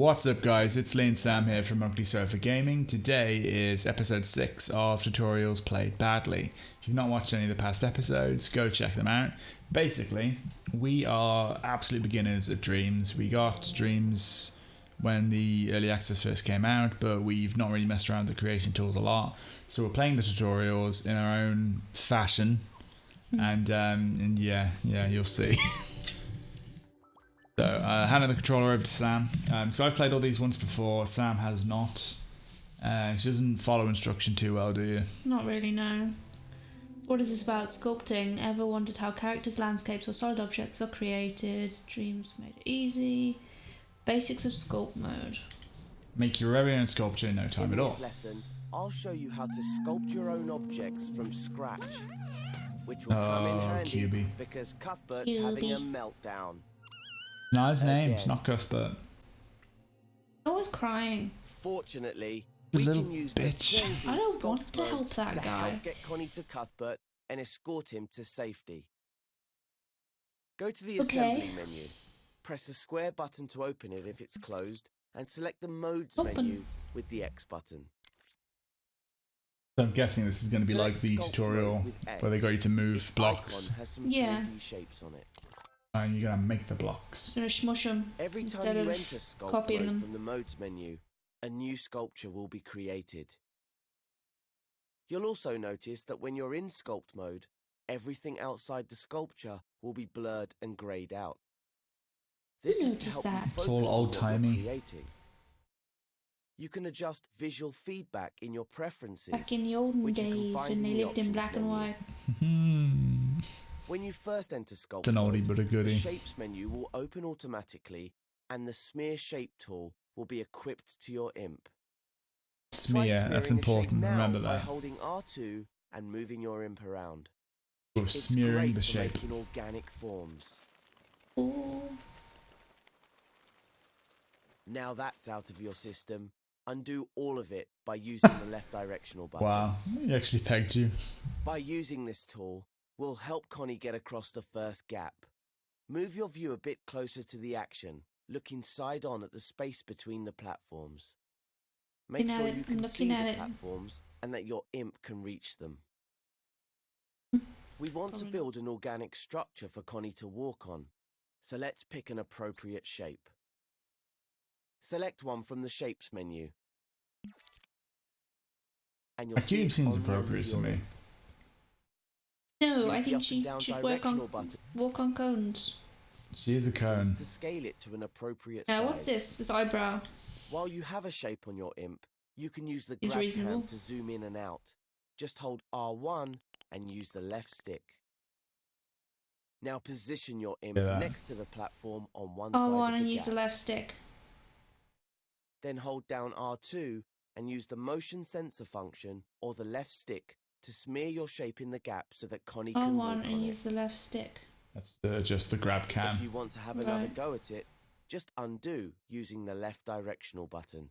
What's up guys, it's Lee and Sam here from Ugly Sofa Gaming. Today is episode 6 of Tutorials Played Badly. If you've not watched any of the past episodes, go check them out. Basically, we are absolute beginners at Dreams. We got Dreams when the early access first came out, but we've not really messed around with the creation tools a lot. So we're playing the tutorials in our own fashion, and yeah, you'll see. So, handing the controller over to Sam. So I've played all these once before. Sam has not. She doesn't follow instruction too well, do you? Not really, no. What is this about? Sculpting. Ever wondered how characters, landscapes or solid objects are created? Dreams made it easy. Basics of Sculpt Mode. Make your very own sculpture in no time at all. In this lesson, I'll show you how to sculpt your own objects from scratch, which will come in handy QB. because Cuthbert's having a meltdown. No, his name. It's not Cuthbert. Always crying. Fortunately, The we little can use bitch. I don't want to help that to guy. help get Connie to Cuthbert and escort him to safety. Go to the Okay. assembly menu. Press the square button to open it if it's closed, and select the modes Open. menu with the X button. So I'm guessing this is going to be like the Select Sculpt tutorial Mode with X. where they got you to move Its blocks, icon has some Yeah. 3D shapes on it. and you're going to make the blocks. Gonna smush them Every instead time you of enter Sculpt copying Mode them. from the Modes menu, a new sculpture will be created. You'll also notice that when you're in Sculpt Mode, everything outside the sculpture will be blurred and greyed out. This is to noticed help that? you It's focus all on what old-timey. you're creating. You can adjust visual feedback in your preferences. Back in the olden which you can days find when in they the lived in options black and menu. white. When you first enter Sculpt It's an oldie Mode, but a the goodie. Shapes menu will open automatically, and the Smear Shape tool will be equipped to your imp. Try Smear, that's smearing a shape important, now remember by that. holding R2 and moving your imp around. Or It's smearing great the for shape. making organic forms. Ooh. Now that's out of your system, undo all of it by using the left directional button. Wow, he actually pegged you. By using this tool, we'll help Connie get across the first gap. Move your view a bit closer to the action, looking side on at the space between the platforms. Make Looking at sure it, you I'm can looking see at the it. platforms and that your imp can reach them. We want to Probably build an organic structure for Connie to walk on, so let's pick an appropriate shape. Select one from the Shapes menu. And you'll A see cube it seems on the end of appropriate to your me. imp. No, Use I the think up and she down should work on directional button walk on cones. She is a cone. to scale it to an appropriate Now size. what's this? This eyebrow. While you have a shape on your imp, you can use the Is grab reasonable. hand to zoom in and out. Just hold R1 and use the left stick. Now position your imp Yeah. next to the platform on one Oh, side one of and the use gap. the left stick. Then hold down R2 and use the motion sensor function or the left stick to smear your shape in the gap so that Connie Oh, can one walk and on use it. the left stick. That's just the grab cam. If you want to have another Right. go at it, just undo using the left directional button.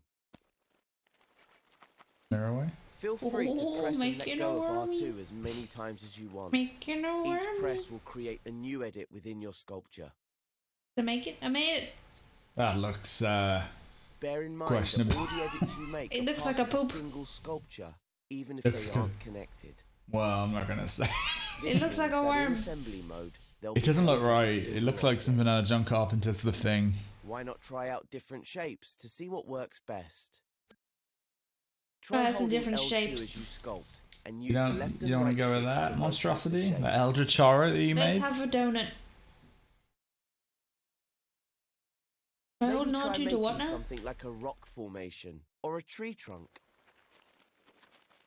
Mirror away. Feel free to Oh, press and let making go a of wormy. R2 as many times as you want. Making a Each worm. press will create a new edit within your sculpture. Did I make it? I made it. That looks, Bear in mind Questionable. that all the edits you make It are looks part like a of poop. single sculpture, even if Looks they good. aren't connected. well, I'm not gonna say. This It looks like means a that in worm. assembly mode, they'll It be doesn't look made of a right. It single looks like object. something out of John Carpenter's The Thing. Why not try out different shapes to see what works best? Oh, that's the holding different L2 shapes. as you sculpt, and use You the don't, left you and don't want right to go with sticks to that rotate the monstrosity? shape. That Eldritch horror that you Let's made? have a donut. I Maybe hold try on to what making now? something like a rock formation or a tree trunk.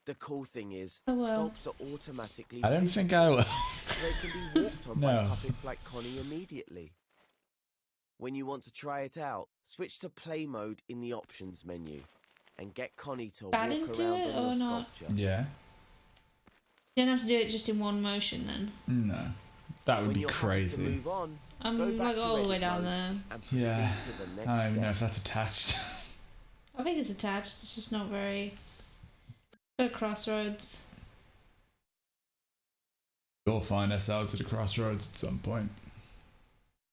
The cool thing is, Oh, well. sculpts are automatically I don't visible, think I will. so they can be walked on by No. puppets like Connie immediately. When you want to try it out, switch to play mode in the options menu and get Connie to Bad walk into around it on or your not? sculpture. Yeah. You don't have to do it just in one motion then. No. That would When be you're happy to crazy. move on, I'm go back like to all the way edit down mode there. and proceed Yeah. to the next I don't even know if step. that's attached. I think it's attached. It's just not very. Go crossroads. We'll find ourselves at a crossroads at some point.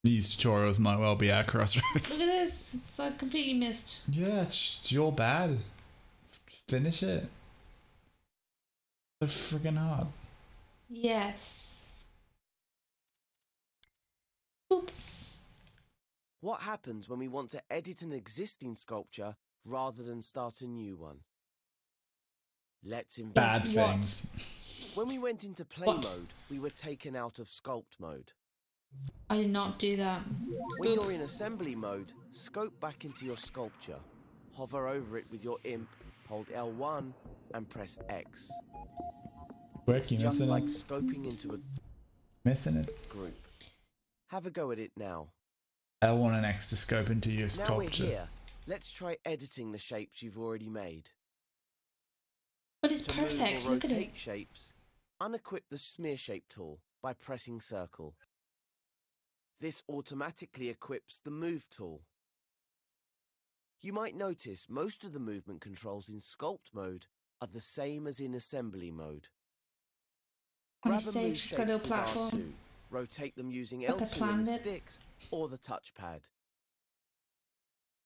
These tutorials might well be our crossroads. Look at this. It's like completely missed. Yeah, it's your bad. Finish it. So friggin' hard. Yes. Boop. What happens when we want to edit an existing sculpture rather than start a new one? Let's Bad investigate. What? things. When we went into play What? mode, we were taken out of sculpt mode. I did not do that. When Boop. you're in assembly mode, scope back into your sculpture. Hover over it with your imp, hold L1 and press X. Quick, you're Just missing like it. scoping into a Missing it. group. Have a go at it now. L1 and X to scope into your Now we're sculpture. here. Let's try editing the shapes you've already made. But it's To perfect. move or Look at rotate it. shapes, unequip the smear shape tool by pressing circle. This automatically equips the move tool. You might notice most of the movement controls in sculpt mode are the same as in assembly mode. When Grab it's and safe, move she's got a little shapes with platform. R2, rotate them using Like I L2 and planned the it. sticks or the touchpad.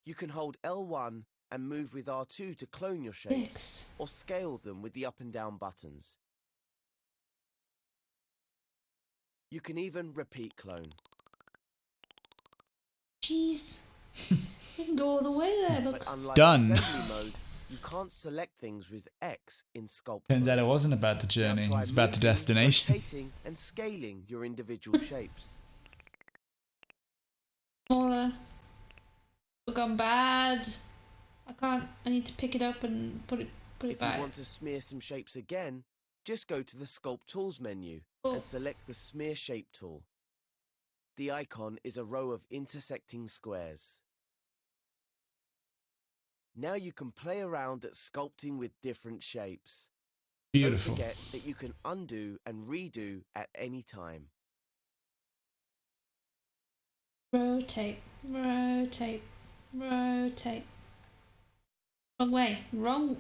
You can hold L1 and move with R2 to clone your shapes Six. or scale them with the up and down buttons. You can even repeat clone. Jeez. You can go all the way there. But Look. unlike Done. assembly mode, you can't select things with X in sculpt Turns out mode. it wasn't about the Now journey, try it's about the moving, destination. rotating and scaling your individual shapes. Smaller. Look, I'm bad. I can't. I need to pick it up and put it If you back. want to smear some shapes again, just go to the Sculpt Tools menu Oh. and select the Smear Shape tool. The icon is a row of intersecting squares. Now you can play around at sculpting with different shapes. Beautiful. Don't forget that you can undo and redo at any time. Rotate. Rotate. Rotate. Wrong way. Wrong.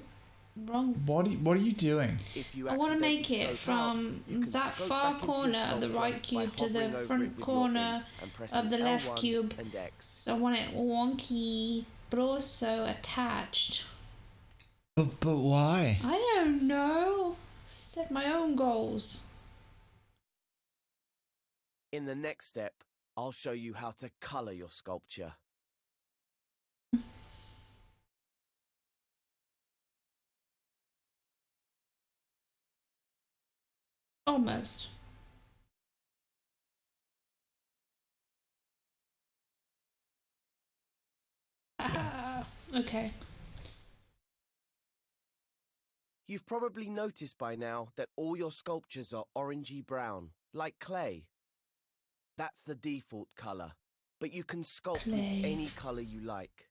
What are you doing? If you I want to accidentally make it scope out, from you can that scope far back into your corner of the sculpture right by cube to hovering the over it front with your corner imp and pressing of the left L1 cube. and X. So I want it wonky, but also attached. But why? I don't know. Set my own goals. In the next step, I'll show you how to colour your sculpture. Almost. Okay. You've probably noticed by now that all your sculptures are orangey brown, like clay. That's the default colour, but you can sculpt Clay. with any colour you like.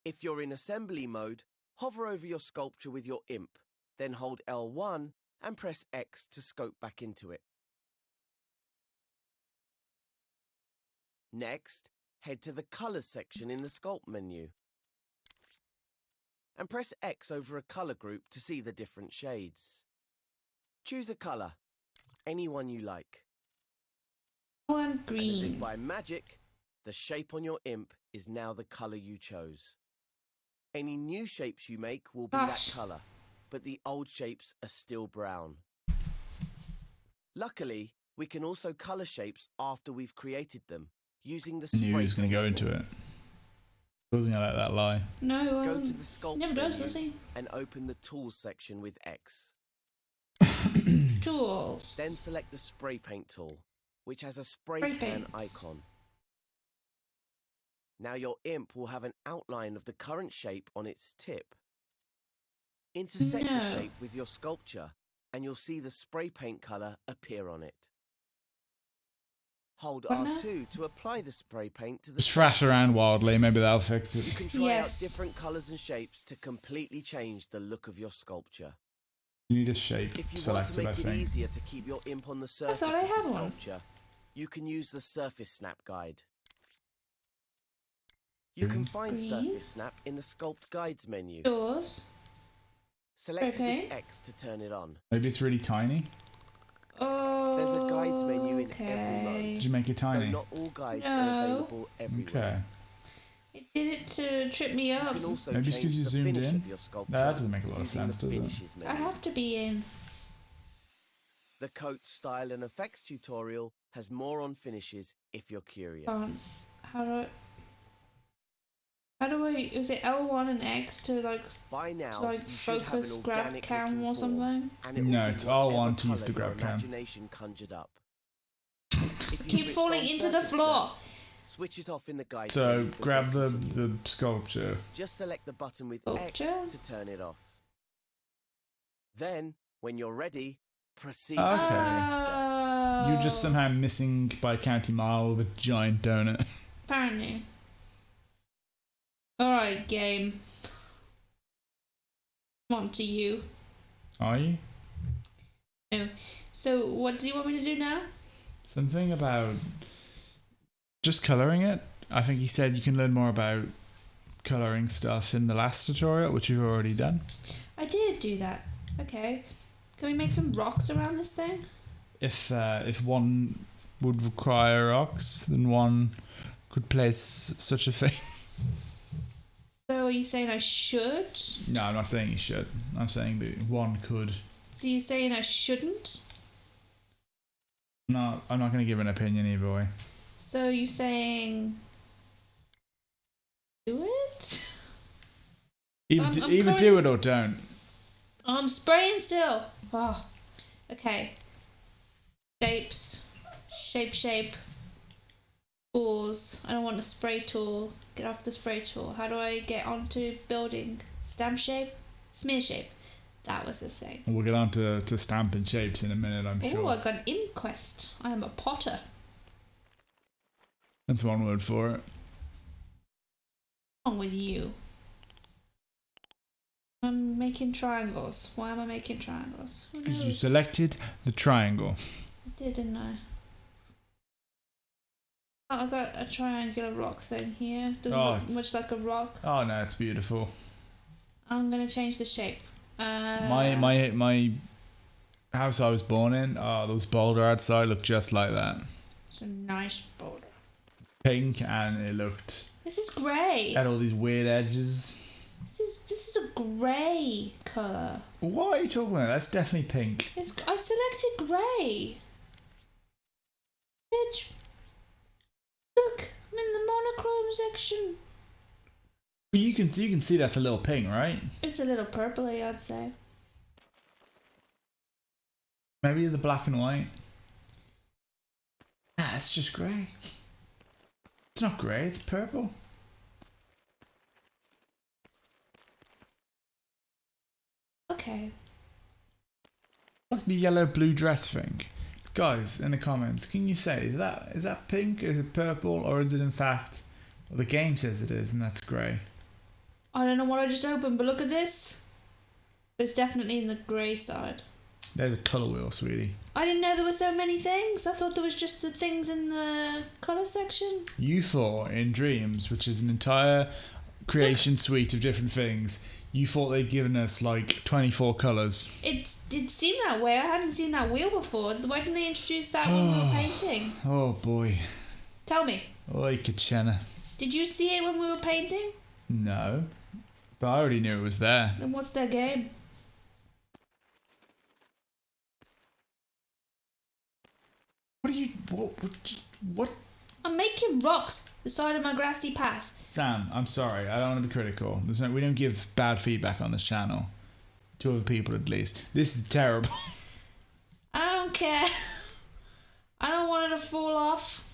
If you're in assembly mode, hover over your sculpture with your imp, then hold L1 and press X to scope back into it. Next, head to the Colours section in the Sculpt menu and press X over a colour group to see the different shades. Choose a colour, any one you like. One And as if green. by magic, the shape on your imp is now the colour you chose. Any new shapes you make will be Gosh. that colour, but the old shapes are still brown. Luckily, we can also colour shapes after we've created them, using the I knew he spray was going to go paint into tool. it. Wasn't going to let that lie. No, Go to the Sculpt never does, menu does he? and open the Tools section with X. Tools. Then select the Spray Paint tool, which has a spray Spray can paints. icon. Now your imp will have an outline of the current shape on its tip. Intersect the No. shape with your sculpture and you'll see the spray paint colour appear on it. Hold What now? R2 to apply the spray paint to the Just thrash around wildly, maybe that'll fix You it. can try Yes. out different colours and shapes to completely change the look of your sculpture. You need a shape If you want to selected, I make it think. easier to keep your imp on the surface thought I of had the one. sculpture, you can use the Surface Snap guide. You can Green. find Green. Surface Snap in the Sculpt Guides menu. Yours. Select it Okay. with X to turn it on. Maybe it's really tiny. Oh. There's a guides menu in every okay. mode. Did you make it Though tiny? not all guides are No. available everywhere. Okay. It did it to trip me You up. can also Maybe it's 'cause change you the zoomed finish in. of your sculpture That doesn't make a lot of using sense, the does it? finishes I menu. have to be in. The coat style and effects tutorial has more on finishes if you're curious. How do I? Is it L1 and X to By now, to you should have an focus grab organic cam looking or form, something? and it will No, be it's R1 whatever to use the colour your grab cam. imagination conjured up. If you Keep switched falling on into the surface floor. mode, switch it off in the guide So menu before grab the continuing. sculpture. Just select the button with Sculpture? X to turn it off. Then, when you're ready, proceed Okay. to the next step. You're just somehow missing by county mile with a giant donut. Apparently. Alright, game. On to you. Are you? No. So, what do you want me to do now? Something about just colouring it. I think he said you can learn more about colouring stuff in the last tutorial, which you've already done. I did do that. Okay. Can we make some rocks around this thing? If one would require rocks, then one could place such a thing. So, are you saying I should? No, I'm not saying you should. I'm saying that one could. So, you're saying I shouldn't? No, I'm not going to give an opinion either way. So, you saying. Do it? Either, I'm either do it or don't. Oh, I'm spraying still. Oh. Okay. Shapes. Shape. Tools. I don't want a spray tool. Get off the spray tool. How do I get onto building? Stamp shape? Smear shape. That was the thing. We'll get on to stamping shapes in a minute, I'm Oh, sure. I got an inquest. I am a potter. That's one word for it. What's wrong with you? I'm making triangles. Why am I making triangles? Who Because you knows? selected the triangle. I did, didn't I? Oh, I got a triangular rock thing here. Doesn't Oh, look it's- much like a rock. Oh no, it's beautiful. I'm gonna change the shape. My house I was born in, those boulder outside looked just like that. It's a nice boulder. Pink, and it looked This is grey. had all these weird edges. This is a grey colour. What are you talking about? That's definitely pink. I selected grey. Bitch. Look, I'm in the monochrome section. But you can see that's a little pink, right? It's a little purpley, I'd say. Maybe the black and white. Ah, it's just grey. It's not grey, it's purple. Okay. Like the yellow blue dress thing. Guys, in the comments, can you say is that pink, is it purple, or is it in fact well, the game says it is and that's grey. I don't know what I just opened, but look at this. It's definitely in the grey side. There's a colour wheel, sweetie. I didn't know there were so many things. I thought there was just the things in the colour section. You thought in Dreams, which is an entire creation suite of different things, you thought they'd given us like 24 colours. It seemed that way. I hadn't seen that wheel before. Why didn't they introduce that when we were painting? Oh boy. Tell me. Oi, Kitchena. Did you see it when we were painting? No. But I already knew it was there. Then what's their game? What are you... What? I'm making rocks the side of my grassy path. Sam, I'm sorry. I don't want to be critical. We don't give bad feedback on this channel. To other people, at least. This is terrible. I don't care. I don't want it to fall off.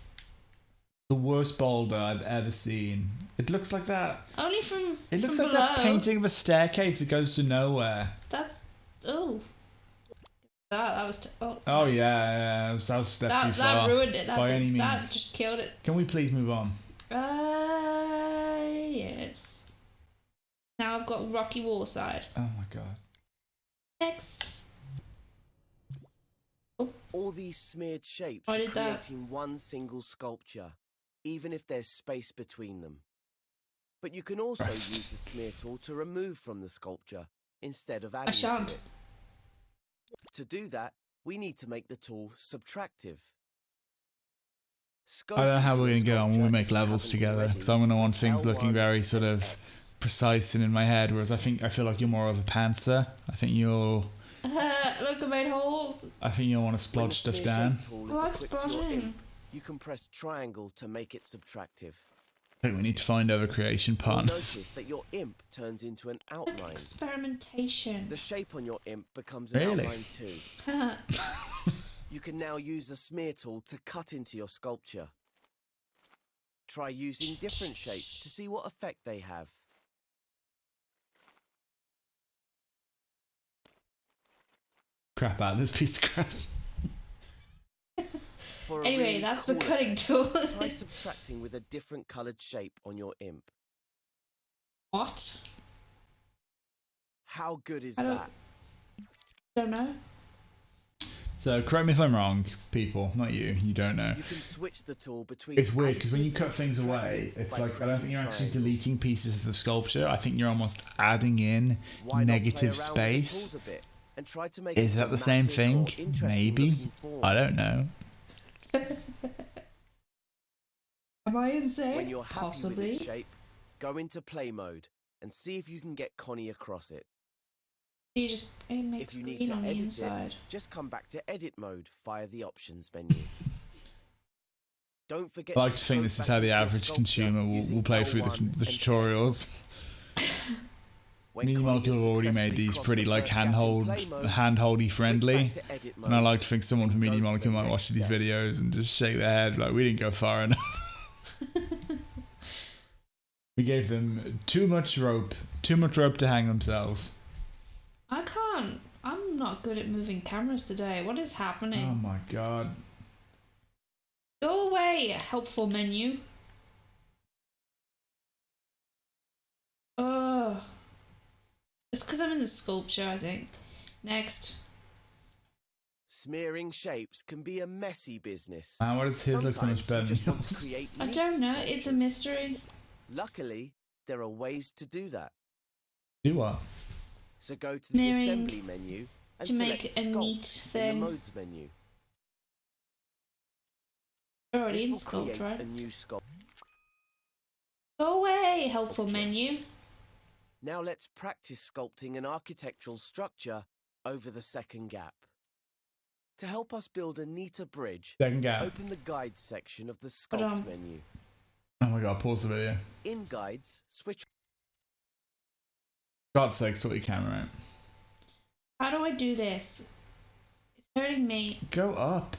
The worst boulder I've ever seen. It looks like that. Only from It looks from like below. that painting of a staircase that goes to nowhere. That's oh. That was Oh yeah, that was a step too far. that ruined it. by any means. That just killed it. Can we please move on? Yes. Now I've got rocky wall side. Oh my god. Next. All these smeared shapes I are did that. creating one single sculpture, even if there's space between them. But you can also Christ. use the smear tool to remove from the sculpture instead of adding I shan't. to it. To do that, we need to make the tool subtractive. I don't know how Scoping we're to a going to go on when we sculpture make you levels haven't together, already because I'm going to want with things looking L1 very sort and of X. precise and in my head, whereas I feel like you're more of a pantser. I think you'll Look, I made holes. want to When the splodge stuff smear down. shape tool I like is equipped to your splodging. imp, you can press triangle to make it subtractive. I think we need to find other creation You'll partners. notice that your imp turns into an Look, outline. experimentation. The shape on your imp becomes an Really? outline too. You can now use the smear tool to cut into your sculpture. Try using different shapes to see what effect they have. Crap out this piece of crap. For a Anyway, really that's the cool cutting effect, tool. try subtracting with a different coloured shape on your imp. What? How good is I don't- that? Don't know. So correct me if I'm wrong, people, not you. You don't know. You can switch the tool between. It's weird because when you additive cut and things away, subtractive it's by like I don't think pressing you're actually triangle. deleting pieces of the sculpture. I think you're almost adding in Why not play negative around with the space. tools a bit and try to make Is a that the same dramatic or thing? interesting Maybe. looking form. I don't know. Am I insane? When you're happy Possibly. with its shape, go into play mode and see if you can get Connie across it. It makes If you need green to on the edit inside. it, just come back to edit mode via the options menu. Don't forget I like to think go this is back how the into your average sculpture consumer will using play through L1 the and X. tutorials. When Mini Connie Molecule has have already made successfully these crossed pretty the like first gap in play mode, handholdy switch friendly. back to edit And I mode. like to think someone from Go Mini to the Molecule might next watch these step. videos and just shake their head like we didn't go far enough. We gave them too much rope to hang themselves. I can't. I'm not good at moving cameras today. What is happening? Oh my god. Go away, helpful menu. Ugh. It's because I'm in the sculpture, I think. Next. Smearing shapes can be a messy business. Man, why does his look so much better Sometimes than you just want to yours? create I neat don't know. It's a sculptures. mystery. Luckily, there are ways to do that. Do what? So go to the Smearing assembly menu and to make select a Sculpt neat in thing. the modes menu. We're already in This will sculpt, create right? a new sculpt. Go away, helpful menu. Now let's practice sculpting an architectural structure over the second gap. To help us build a neater bridge, Second gap. open the Guides section of the Hold on. Sculpt menu. Oh my god, pause the video. In Guides, switch God's sake, sort your camera out. How do I do this? It's hurting me. Go up.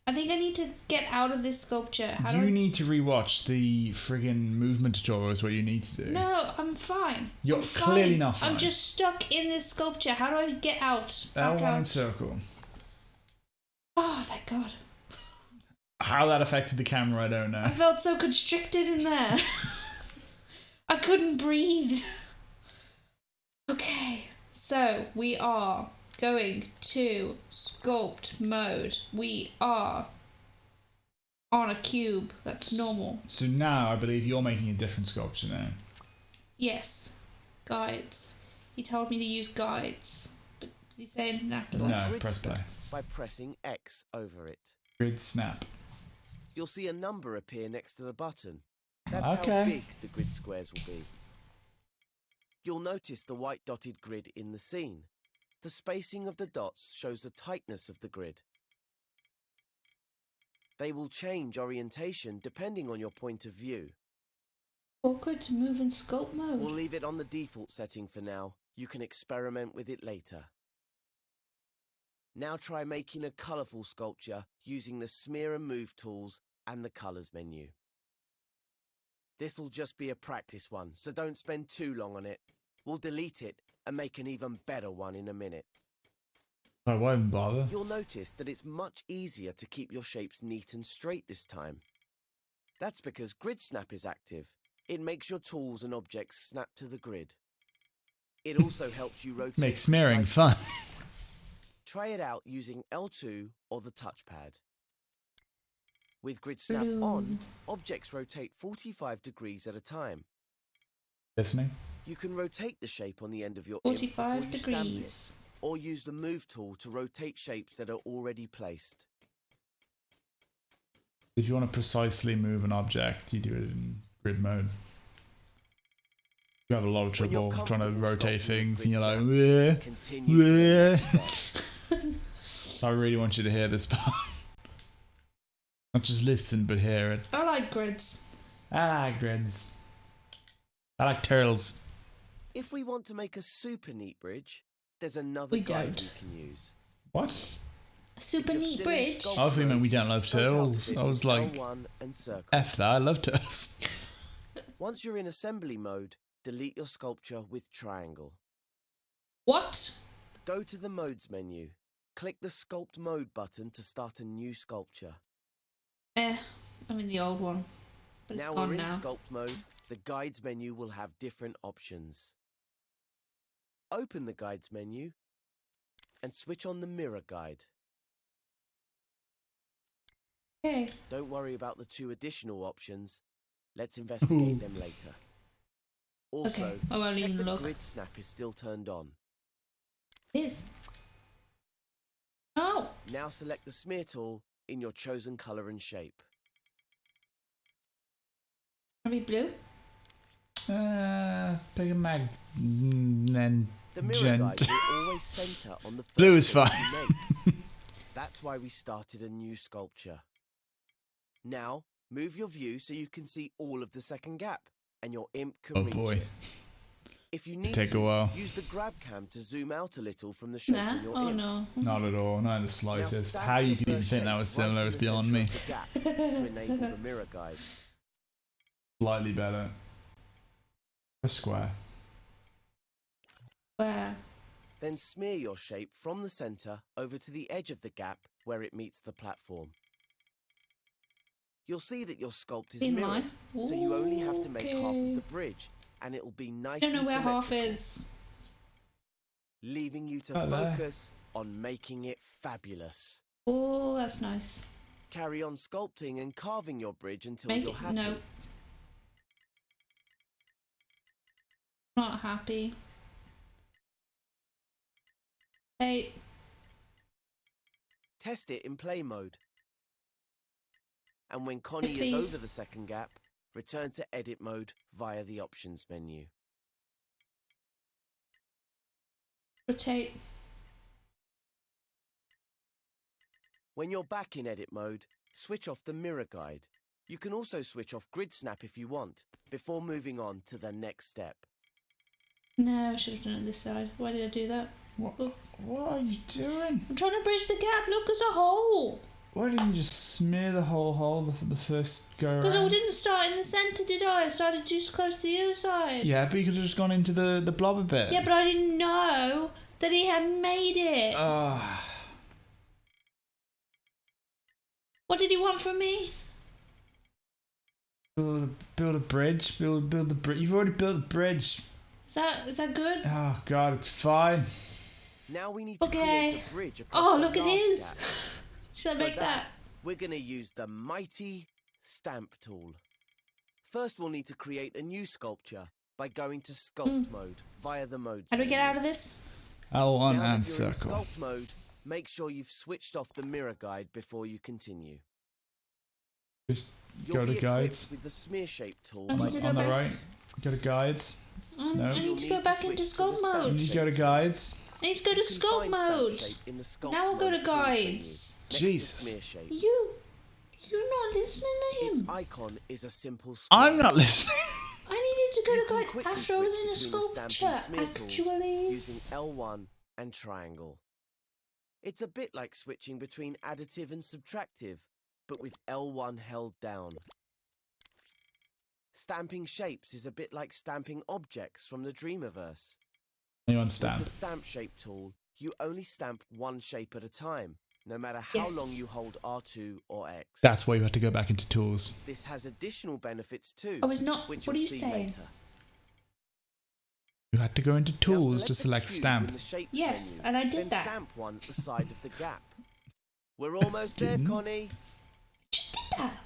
I think I need to get out of this sculpture. How do You I... need to rewatch the friggin' movement tutorials where you need to do. No, I'm fine. You're I'm fine. clearly not fine. I'm just stuck in this sculpture. How do I get out? Back L1 out. circle. Oh, thank God. How that affected the camera, I don't I know. felt so constricted in there. I couldn't breathe. Okay, so we are going to sculpt mode. We are on a cube. That's normal. So now I believe you're making a different sculpture now. Yes. Guides. He told me to use guides. But did he say anything after that? No, Grid press snap play. by pressing X over it. Grid snap. You'll see a number appear next to the button. That's how Okay. big the grid squares will be. You'll notice the white dotted grid in the scene. The spacing of the dots shows the tightness of the grid. They will change orientation depending on your point of view. Awkward to move in sculpt mode. We'll leave it on the default setting for now. You can experiment with it later. Now try making a colourful sculpture using the smear and move tools and the colours menu. This'll just be a practice one, so don't spend too long on it. We'll delete it and make an even better one in a minute. Oh, why even bother? You'll notice that it's much easier to keep your shapes neat and straight this time. That's because Grid Snap is active. It makes your tools and objects snap to the grid. It also helps you rotate. Makes smearing precisely. fun. Try it out using L2 or the touchpad. With Grid Snap Blue. on, objects rotate 45 degrees at a time. Listening? You can rotate the shape on the end of your imp before 45 you stamp it. degrees. or use the Move tool to rotate shapes that are already placed. If you want to precisely move an object, you do it in grid mode. You have a lot of When you're trouble trying to comfortable rotate sculpting things, with and you're like, grid "Wah, Continue to the wah." next step. I really want you to hear this part. Not just listen, but hear it. I like grids. I like grids. I like turtles. If we want to make a super neat bridge, there's another We guide don't. we can use. What? A super If you're neat still in bridge. Sculpt I thought you meant we don't love scope out turtles. it I was with like, L1 and circle. F that, I love turtles. Once you're in assembly mode, delete your sculpture with triangle. What? Go to the Modes menu. Click the Sculpt Mode button to start a new sculpture. I'm in the old one. But it's Now gone we're in now. Sculpt Mode, the Guides menu will have different options. Open the Guides menu and switch on the Mirror Guide. Okay. Don't worry about the 2 additional options. Let's investigate them later. Also, Okay, I won't check even the look. grid snap is still turned on. It is. Oh! Now select the smear tool in your chosen colour and shape. Are we blue? Pick a mag. Then The mirror gent. guide will always centre on the first Blue is shape fine. you make. That's why we started a new sculpture. Now, move your view so you can see all of the second gap, and your imp can Oh reach boy. it. If you need Take to, a while. use the grab cam to zoom out a little from the shape Nah. on your Oh imp. no. Not at all, not in the Now slightest. stamp How you your could even first think that shape was right similar in is the beyond centre me. of the gap to enable the mirror guide. Slightly better. A square. Where? Then smear your shape from the centre over to the edge of the gap where it meets the platform. You'll see that your sculpt is In mirrored, line. so you only have to make half of Okay. the bridge, and it'll be nice Don't know and where half symmetrical, is. leaving you to Oh, there. focus on making it fabulous. Oh, that's nice. Carry on sculpting and carving your bridge until Make you're it. happy. No. Not happy. Hey. Test it in play mode. And when Connie is please. over the second gap, return to edit mode via the options menu. Rotate. When you're back in edit mode, switch off the mirror guide. You can also switch off grid snap if you want, before moving on to the next step. No, I should have done it this side. Why did I do that? What? Oh. What are you doing? I'm trying to bridge the gap. Look, there's a hole. Why didn't you just smear the whole hole the first go Because I around? didn't start in the centre, did I? I started too close to the other side. Yeah, but you could have just gone into the blob a bit. Yeah, but I didn't know that he hadn't made it. What did he want from me? Build a bridge. Build the bridge. You've already built the bridge. Is that good? Oh god, it's fine. Now we need to Okay. create a bridge across Oh, the look at last his. gap. Should I For make that? we're going to use the mighty stamp tool. First, we'll need to create a new sculpture by going to Sculpt Mode via the Modes How do we get menu. out of this? L1 Now that and you're in circle. Sculpt Mode, make sure you've switched off the mirror guide before you continue. Just You'll go be to equipped guides. with the smear shape tool. I need Like to go on the back. right. Go to guides. I No. need You'll to need go to back switch into to the Sculpt stamp You mode. need to go to guides. I need to go to You can Sculpt find stamp mode. shape in the Sculpt Now I'll go Mode to tools menu, guides. next to Jesus. smear shape. You're not listening to Its him. icon is a simple square. I'm not listening. I needed to go You to can guides quickly after I was switch in a between the stamp and sculpture, smear tools actually. using L1 and triangle. It's a bit like switching between additive and subtractive, but with L1 held down. Stamping shapes is a bit like stamping objects from the Dreamiverse. You With understand? the stamp shape tool, you only stamp one shape at a time, no matter how Yes. long you hold R2 or X. That's why you have to go back into tools. This has additional benefits too, Oh, it's not. which What are you'll you see saying? later. You had to go into Now tools to the select cube stamp. in the shapes Yes, menu, and I did then that. stamp one at the side of the gap. We're almost there, Didn't. Connie. Just did that.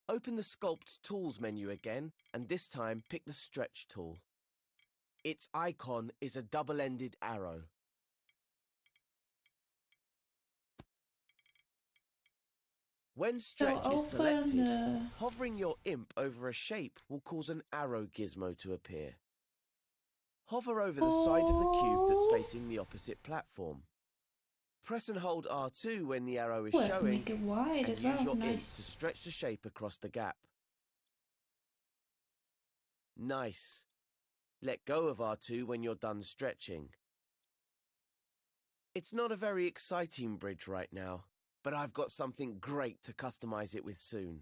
Open the Sculpt Tools menu again, and this time pick the Stretch tool. Its icon is a double-ended arrow. When stretch is selected, hovering your imp over a shape will cause an arrow gizmo to appear. Hover over the side of the cube that's facing the opposite platform. Press and hold R2 when the arrow is showing, make it wide and as use well. your imp to Nice. stretch the shape across the gap. Nice. Let go of R2 when you're done stretching. It's not a very exciting bridge right now, but I've got something great to customize it with soon.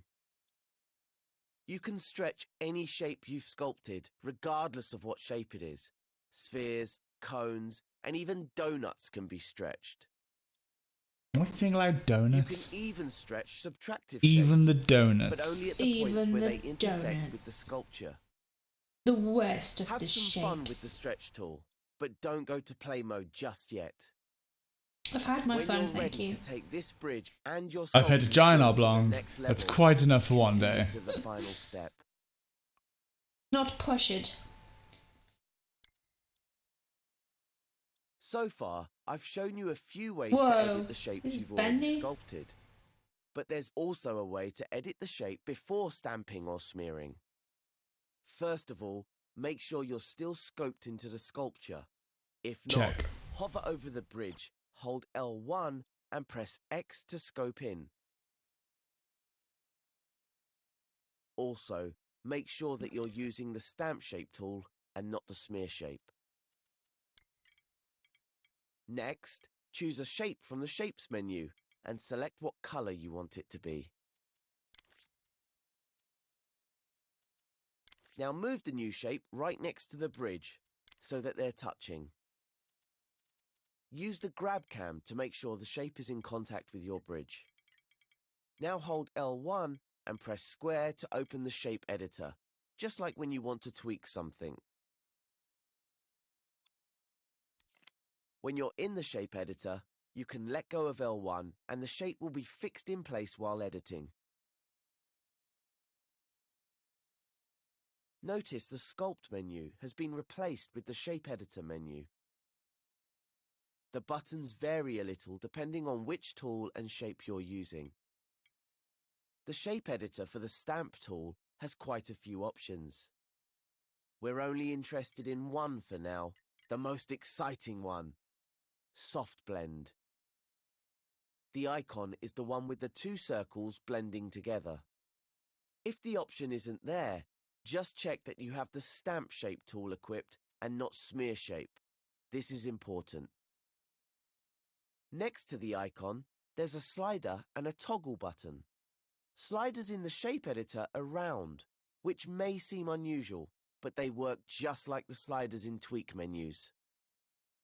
You can stretch any shape you've sculpted, regardless of what shape it is. Spheres, cones, and even donuts can be stretched. What's the thing about donuts? You can even stretch subtractive Even shapes, the donuts. but only at the points where they intersect with the sculpture. The worst of Have the some shapes. fun with the stretch tool, but don't go to play mode just yet. I've had my fun, When you're thank ready you. to take this bridge and your I've had a sculpting giant skills to the oblong. next That's level, quite enough for one continue day. to the final step. Not push it. So far, I've shown you a few ways Whoa, to edit the shapes this is you've already bendy. sculpted. But there's also a way to edit the shape before stamping or smearing. First of all, make sure you're still scoped into the sculpture. If not, Check. hover over the bridge, hold L1 and press X to scope in. Also, make sure that you're using the stamp shape tool and not the smear shape. Next, choose a shape from the Shapes menu and select what color you want it to be. Now move the new shape right next to the bridge so that they're touching. Use the grab cam to make sure the shape is in contact with your bridge. Now hold L1 and press square to open the shape editor, just like when you want to tweak something. When you're in the shape editor, you can let go of L1 and the shape will be fixed in place while editing. Notice the Sculpt menu has been replaced with the Shape Editor menu. The buttons vary a little depending on which tool and shape you're using. The Shape Editor for the Stamp tool has quite a few options. We're only interested in one for now, the most exciting one: Soft Blend. The icon is the one with the two circles blending together. If the option isn't there, just check that you have the Stamp Shape tool equipped and not Smear Shape. This is important. Next to the icon, there's a slider and a toggle button. Sliders in the Shape Editor are round, which may seem unusual, but they work just like the sliders in tweak menus.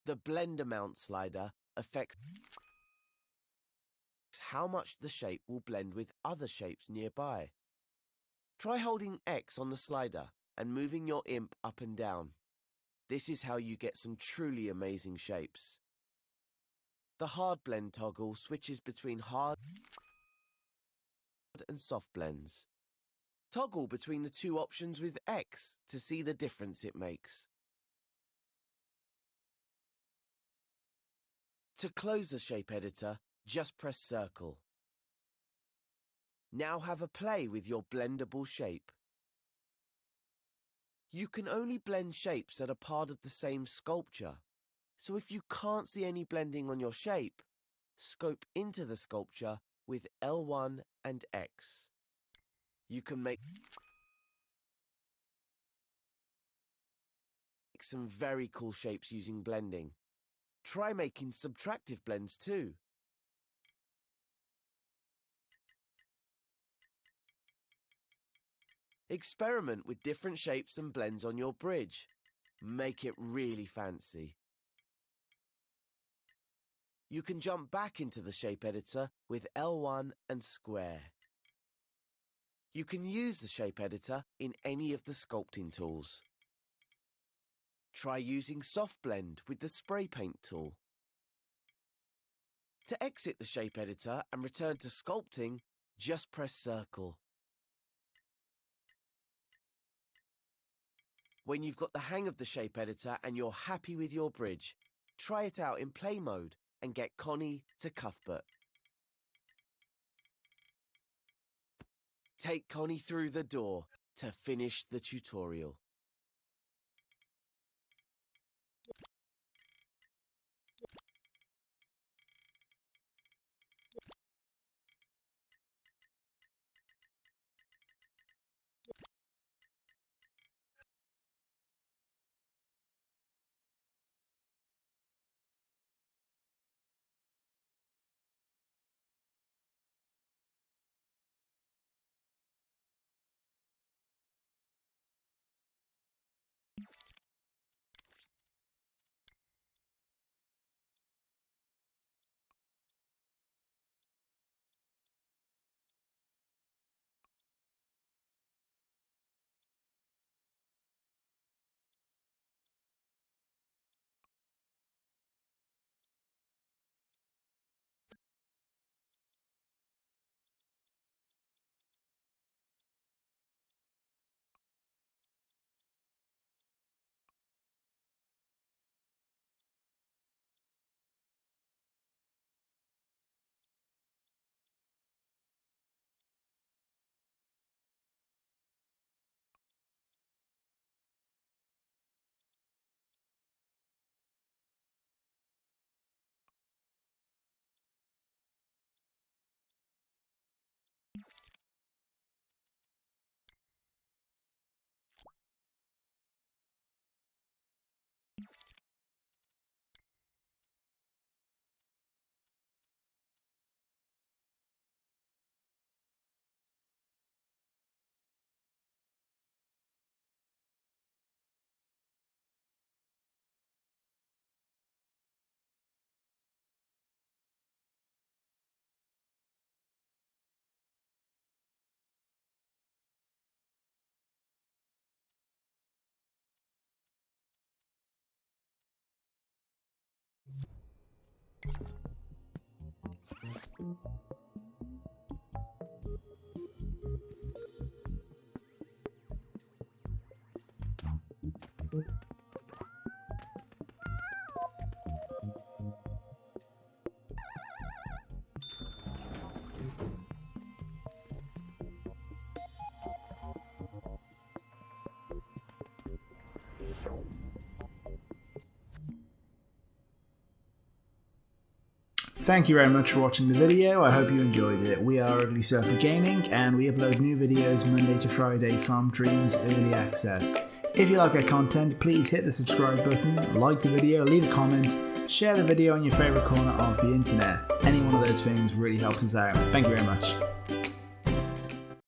The Blend Amount slider affects how much the shape will blend with other shapes nearby. Try holding X on the slider and moving your imp up and down. This is how you get some truly amazing shapes. The Hard Blend toggle switches between hard and soft blends. Toggle between the two options with X to see the difference it makes. To close the shape editor, just press circle. Now have a play with your blendable shape. You can only blend shapes that are part of the same sculpture. So if you can't see any blending on your shape, scope into the sculpture with L1 and X. You can make some very cool shapes using blending. Try making subtractive blends too. Experiment with different shapes and blends on your bridge. Make it really fancy. You can jump back into the shape editor with L1 and square. You can use the shape editor in any of the sculpting tools. Try using soft blend with the spray paint tool. To exit the shape editor and return to sculpting, just press circle. When you've got the hang of the shape editor and you're happy with your bridge, try it out in play mode and get Connie to Cuthbert. Take Connie through the door to finish the tutorial. Thank you very much for watching the video. I hope you enjoyed it. We are Ugly Surfer Gaming and we upload new videos Monday to Friday from Dreams Early Access. If you like our content, please hit the subscribe button, like the video, leave a comment, share the video on your favourite corner of the internet. Any one of those things really helps us out. Thank you very much.